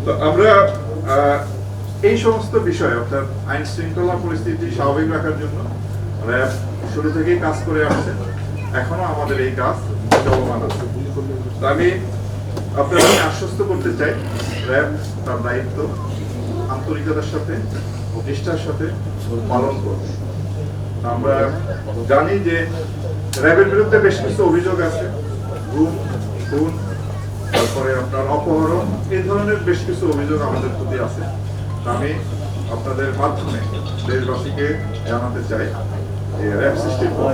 তো আমরা এই সমস্ত বিষয় অর্থাৎ আইন শৃঙ্খলা পরিস্থিতি স্বাভাবিক রাখার জন্য র্যাব শুরু থেকেই কাজ করে আসছে, এখনো আমাদের এই কাজ চলমান আছে। তো আমি আপনাদের আশ্বস্ত করতে চাই, র্যাব তার দায়িত্ব আন্তরিকতার সাথে নিষ্ঠার সাথে পালন করবে। আমরা জানি যে র্যাবের বিরুদ্ধে বেশ কিছু অভিযোগ আছে, গুম, খুন, তারপরে আপনার অপহরণ, এই ধরনের বেশ কিছু অভিযোগ আমাদের প্রতি আছে। আমি আপনাদের মাধ্যমে দেশবাসীকে জানাতে চাই, র্যাব সৃষ্টির পর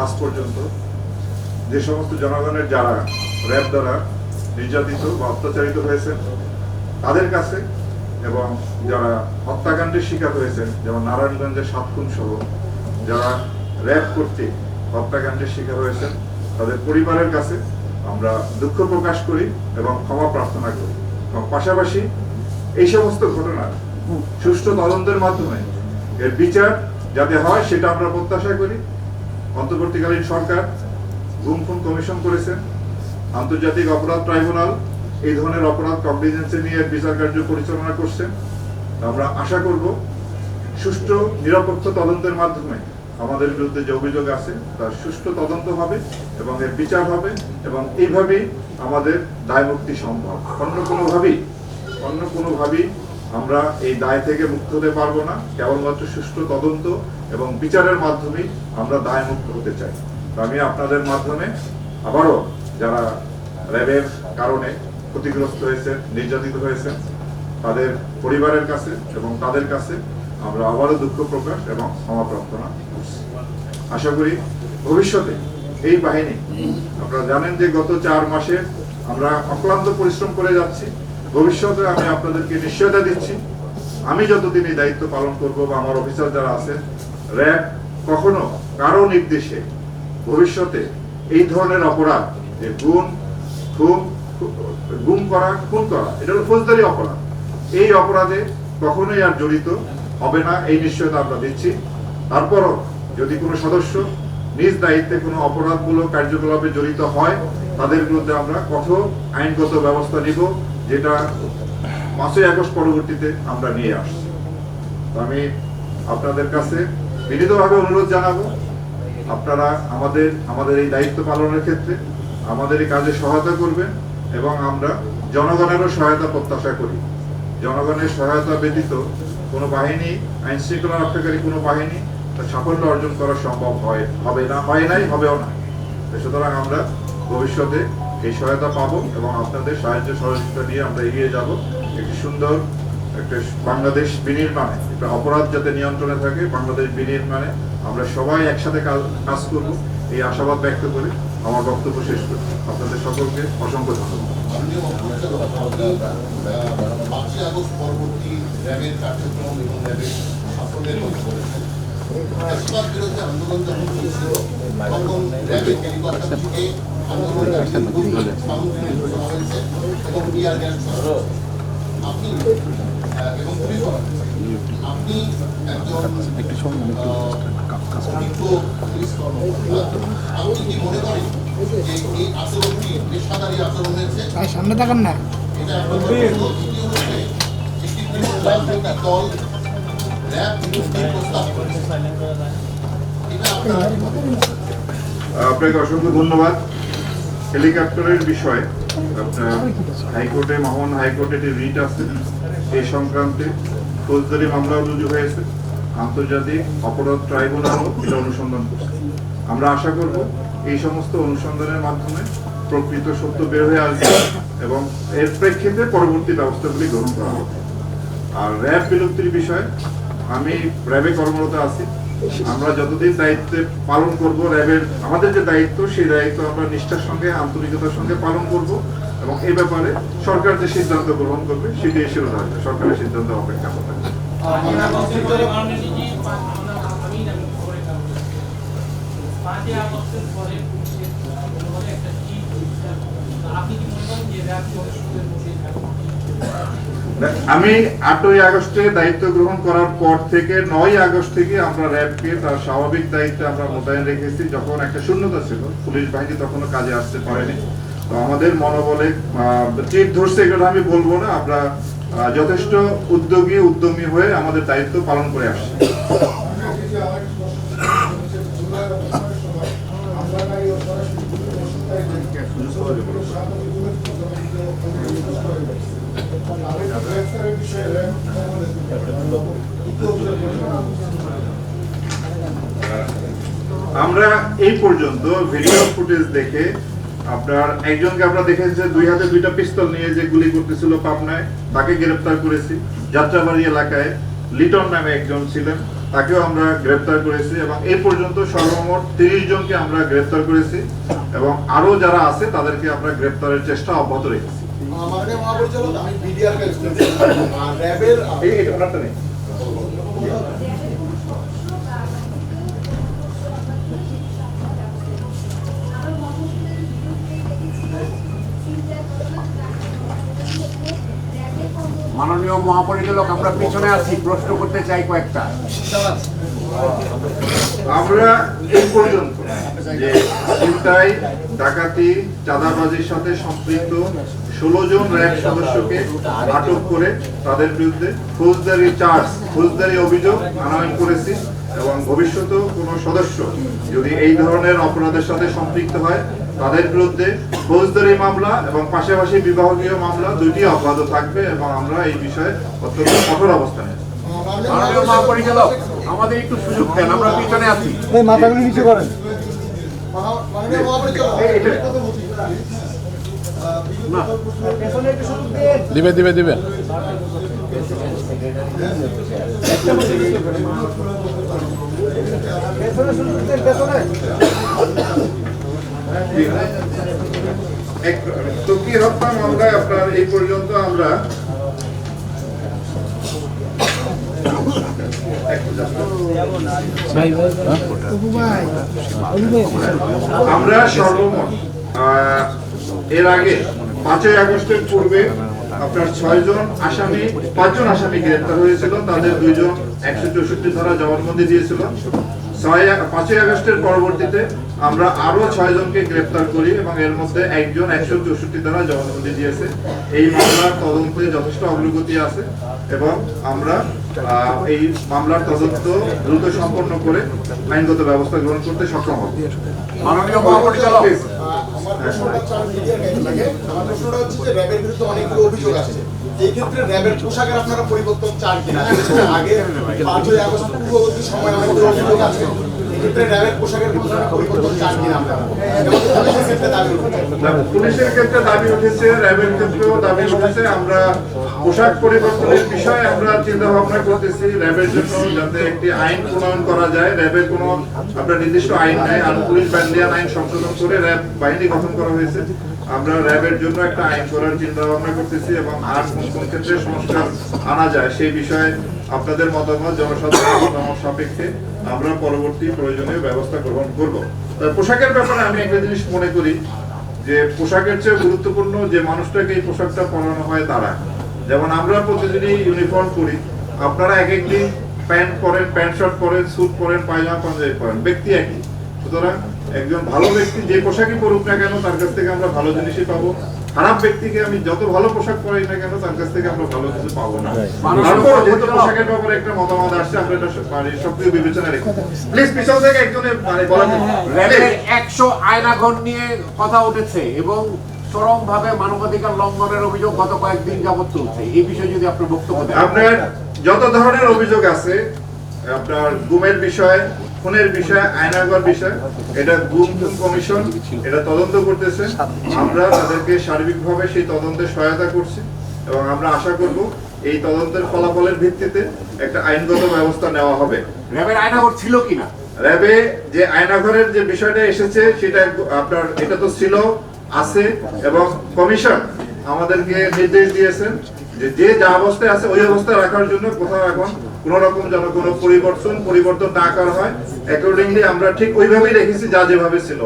আজ পর্যন্ত যে সমস্ত জনগণের যারা র্যাব দ্বারা নির্যাতিত বা অত্যাচারিত হয়েছেন তাদের কাছে, এবং যারা হত্যাকাণ্ডের শিকার হয়েছেন যেমন নারায়ণগঞ্জের 7 খুন সহ যারা র্যাব কর্তৃক হত্যাকাণ্ডের শিকার হয়েছেন তাদের পরিবারের কাছে আমরা দুঃখ প্রকাশ করি এবং ক্ষমা প্রার্থনা করি। এবং পাশাপাশি এই সমস্ত ঘটনার সুষ্ঠু তদন্তের মাধ্যমে এর বিচার যাতে হয় সেটা আমরা প্রত্যাশা করি। অন্তর্বর্তীকালীন সরকার গুম খুন কমিশন করেছেন, আন্তর্জাতিক অপরাধ ট্রাইব্যুনাল এই ধরনের অপরাধ কগনিজেন্সে নিয়ে বিচার কার্য পরিচালনা করছেন। আমরা আশা করব সুষ্ঠু নিরপেক্ষ তদন্তের মাধ্যমে আমাদের বিরুদ্ধে যে অভিযোগ আছে তার সুষ্ঠু তদন্ত হবে এবং এর বিচার হবে, এবং এইভাবেই আমাদের দায় মুক্তি সম্ভব। অন্য কোনোভাবেই আমরা এই দায় থেকে মুক্ত হতে পারবো না। কেবলমাত্র সুষ্ঠু তদন্ত এবং বিচারের মাধ্যমেই আমরা দায় মুক্ত হতে চাই। আমি আপনাদের মাধ্যমে আবারও যারা র্যাবের কারণে ক্ষতিগ্রস্ত হয়েছেন, নির্যাতিত হয়েছেন তাদের পরিবারের কাছে এবং তাদের কাছে আমরা আবারও দুঃখ প্রকাশ এবং ক্ষমা প্রার্থনা করছি। আশা করি ভবিষ্যতে এই বাহিনী, আপনারা জানেন যে গত 4 মাসে আমরা অক্লান্ত পরিশ্রম করে যাচ্ছি। ভবিষ্যতে আমি আপনাদেরকে নিশ্চয়তা দিচ্ছি, আমি যতদিন এই দায়িত্ব পালন করব বা আমার অফিসার যারা আছেন, র্যাব কখনো কারো নির্দেশে ভবিষ্যতে এই ধরনের অপরাধ, যে গুম করা, খুন করা, এটা হলো ফৌজদারি অপরাধ, এই অপরাধে কখনোই আর জড়িত হবে না, এই নিশ্চয়তা আমরা দিচ্ছি। তারপরও যদি কোনো সদস্য নিজ দায়িত্বে কোনো অপরাধমূলক কার্যকলাপে জড়িত হয় তাদের বিরুদ্ধে আমরা কঠোর আইনগত ব্যবস্থা নিব, যেটা 5ই আগস্ট পরবর্তীতে আমরা নিয়ে আসছি। আমি আপনাদের কাছে বিনীতভাবে অনুরোধ জানাবো, আপনারা আমাদের এই দায়িত্ব পালনের ক্ষেত্রে আমাদের এই কাজে সহায়তা করবেন, এবং আমরা জনগণেরও সহায়তা প্রত্যাশা করি। জনগণের সহায়তা ব্যতীত কোনো বাহিনী, আইন শৃঙ্খলা রক্ষাকারী কোনো বাহিনী তার সাফল্য অর্জন করা সম্ভব হবে না, হয় নাই, হবেও না। সুতরাং আমরা ভবিষ্যতে এই সহায়তা পাবো এবং আপনাদের সাহায্য সহযোগিতা নিয়ে আমরা এগিয়ে যাব একটি সুন্দর একটা বাংলাদেশ বিনির্মাণে, একটা অপরাধ যাতে নিয়ন্ত্রণে থাকে, বাংলাদেশ বিনির্মাণে আমরা সবাই একসাথে কাজ করব, এই আশাবাদ ব্যক্ত করে আমার বক্তব্য শেষ করি। আপনাদের সকলকে অসংখ্য ধন্যবাদ। আপনি একজন আপনি কি মনে করেন যে এই আচরণটি পেশাদারী আচরণ হয়েছে? সামনে থাকেন না। এটা একটি দল র্যাব প্রস্তাব করেছে, এটা আপনাকে অসংখ্য ধন্যবাদ। হেলিকপ্টারের বিষয়ে আপনার হাইকোর্টে, মহামান্য হাইকোর্টে একটি রিট আছে, এই সংক্রান্তে ফৌজদারি মামলাও রুজু হয়েছে, আন্তর্জাতিক অপরাধ ট্রাইব্যুনালও এটা অনুসন্ধান করছে। আমরা আশা করব এই সমস্ত অনুসন্ধানের মাধ্যমে প্রকৃত সত্য বের হয়ে আসবে এবং এর প্রেক্ষিতে পরবর্তী ব্যবস্থাগুলি গ্রহণ করা হবে। আর র্যাব বিলুপ্তির বিষয়ে আমি র্যাবে কর্মরত আছি, আমরা যতদিন দায়িত্বে পালন করব, র্যাবের আমাদের যে দায়িত্ব সেই দায়িত্ব আমরা নিষ্ঠার সঙ্গে, আন্তরিকতার সঙ্গে পালন করব, এবং এই ব্যাপারে সরকার যে সিদ্ধান্ত গ্রহণ করবে সেটি এসে থাকবে, সরকারের সিদ্ধান্ত অপেক্ষা করবে। আমি 8ই আগস্টে দায়িত্ব গ্রহণ করার পর থেকে 9ই আগস্ট থেকে আমরা র্যাবকে তার স্বাভাবিক দায়িত্বে আমরা মোতায়েন রেখেছি। যখন একটা শূন্যতা ছিল, পুলিশ বাহিনী তখনও কাজে আসতে পারেনি, তো আমাদের মনোবলে তীর ধরছে এগুলো আমি বলবো না, আমরা যথেষ্ট উদ্যমী হয়ে আমাদের দায়িত্ব পালন করে আসছে। আমরা এই পর্যন্ত ভিডিও ফুটেজ দেখে আপনার একজনকে আমরা দেখেছি যে 2 হাতে 2টা পিস্তল নিয়ে যে গুলি করতেছিল পাবনায়, তাকে গ্রেফতার করেছি। যাত্রাবাড়ি এলাকায় লিটন নামে একজন ছিলেন, তাকেও আমরা গ্রেফতার করেছি এবং এই পর্যন্ত সর্বমোট 30 জনকে আমরা গ্রেফতার করেছি এবং আরো যারা আছে তাদেরকে আমরা গ্রেফতারের চেষ্টা অব্যাহত রেখেছি। মাননীয় মহাপরিচালক, আমি বিডিআর কে র্যাবের এই ওনারটা নেই। মাননীয় মহাপরিচালক, আমরা পিছনে আছি, প্রশ্ন করতে চাই কয়েকটা। আমরা এই পর্যন্ত যে ছিনতাই, ডাকাতি, চাঁদাবাজির সাথে সম্পৃক্ত 16 জন র্যাব সদস্যকে আটক করে তাদের বিরুদ্ধে ফৌজদারি অভিযোগ আনয়ন করেছি এবং ভবিষ্যতেও কোনো সদস্য যদি এই ধরনের অপরাধের সাথে সম্পৃক্ত হয় তাদের বিরুদ্ধে ফৌজদারি মামলা এবং পাশাপাশি বিভাগীয় মামলা দুটি অব্যাহত থাকবে এবং আমরা এই বিষয়ে অত্যন্ত কঠোর অবস্থানে আছি। মাননীয় মহাপরিচালক, আমাদের একটু সুযোগ দেন, আমরা পিছনে আছি। মাথাগুলো নিচু করেন। মাননীয় মহাপরিচালক, দিবে তকি হত্যা মামলায় আপনার এই পর্যন্ত আমরা সর্বমোট এর আগে 5ই আগস্টের পূর্বে আপনার 5জন আসামি গ্রেফতার হয়েছিল। তাদের 2 জন 164 ধারা জবানবন্দি দিয়েছিল। 5ই আগস্টের পরবর্তীতে আমরা আরো 6 জনকে গ্রেফতার করি এবং এর মধ্যে একজন 164 ধারা জবানবন্দি দিয়েছে। এই মামলার তদন্তে যথেষ্ট অগ্রগতি আছে এবং আমরা এই মামলার তদন্ত দ্রুত সম্পন্ন করে আইনগত ব্যবস্থা গ্রহণ করতে সক্ষম হব। মাননীয় মহাপরিচালক, আমার প্রশ্নটা হচ্ছে যে র্যাবের বিরুদ্ধে অনেকগুলো অভিযোগ আছে। এই ক্ষেত্রে র্যাবের পোশাকের আপনারা পরিবর্তন চান কিনা? আগে 5ই আগস্ট পূর্ববর্তী সময় অনেকগুলো অভিযোগ আছে, এই ক্ষেত্রে র্যাবের পোশাকের কোনো ধরনের পরিবর্তন চান কিনা আপনারা? পুলিশের ক্ষেত্রে দাবি উঠেছে, র্যাবের ক্ষেত্রেও দাবি উঠেছে। আমরা পোশাক পরিবর্তনের বিষয়ে আমরা চিন্তা ভাবনা করতেছি র্যাবের জন্য, যাতে একটি আইন প্রণয়ন করা যায়। র্যাবের কোনো আপনার নির্দিষ্ট আইন নাই, পুলিশ ব্যান্ডিয়ান আইন সংশোধন করে র্যাব বাহিনী গঠন করা হয়েছে। আমরা র্যাবের জন্য একটা আইন করার চিন্তা ভাবনা করতেছি এবং আর কোন কোন ক্ষেত্রে সংস্কার আনা যায় সেই বিষয়ে আপনাদের মতামত, জনসাধারণের মতামত সাপেক্ষে আমরা পরবর্তী প্রয়োজনীয় ব্যবস্থা গ্রহণ করব। পোশাকের ব্যাপারে আমি একটা জিনিস মনে করি যে পোশাকের চেয়ে গুরুত্বপূর্ণ যে মানুষটাকে এই পোশাকটা পরানো হয় তারা। যেমন আমরা প্রতিদিনই ইউনিফর্ম পরি, আপনারা এক একদিন প্যান্ট পরেন, প্যান্ট শার্ট পরেন, স্যুট পরেন, পায়জামা পাঞ্জাবি পরেন, ব্যক্তি একই। সুতরাং একজন ভালো ব্যক্তি যে পোশাকই পরুক না কেন তার কাছ থেকে আমরা ভালো জিনিসই পাবো। খারাপ ব্যক্তিকে আমি যত ভালো পোশাক পরাই না কেন তার কাছ থেকে আমরা ভালো কিছু পাবো না। তারপর যেহেতু পোশাকের ব্যাপারে একটা মতামত আসছে, আমরা এটা সক্রিয় বিবেচনা রেখে প্লিজ পিছন থেকে একজনের বলা র্যাবের 100 আয়নাঘর নিয়ে কথা উঠেছে এবং চরমভাবে মানবাধিকার লঙ্ঘনের অভিযোগ গত কয়েকদিন যাবত চলছে। এই বিষয়ে যদি আপনার বক্তব্য দেন। আপনার যত ধরনের অভিযোগ আছে, আপনার গুমের বিষয়, খুনের বিষয়, আয়নাঘর বিষয়, এটা গুম কমিশন এটা তদন্ত করতেছে। আমরা তাদেরকে সার্বিকভাবে সেই তদন্তে সহায়তা করছি এবং আমরা আশা করব এই তদন্তের ফলাফলের ভিত্তিতে একটা আইনগত ব্যবস্থা নেওয়া হবে। র্যাবের আয়নাঘর ছিল কিনা? র্যাবে যে আয়নাঘরের যে বিষয়টা এসেছে সেটা আপনার এটা তো ছিল, আছে এবং কমিশন আমাদেরকে নির্দেশ দিয়েছেন যে যা অবস্থায় আছে ওই অবস্থায় রাখার জন্য। কোথাও এখন কোন রকম যেন কোনো পরিবর্তন না করা হয়, অ্যাকর্ডিংলি আমরা ঠিক ওইভাবেই রেখেছি যা যেভাবে ছিল।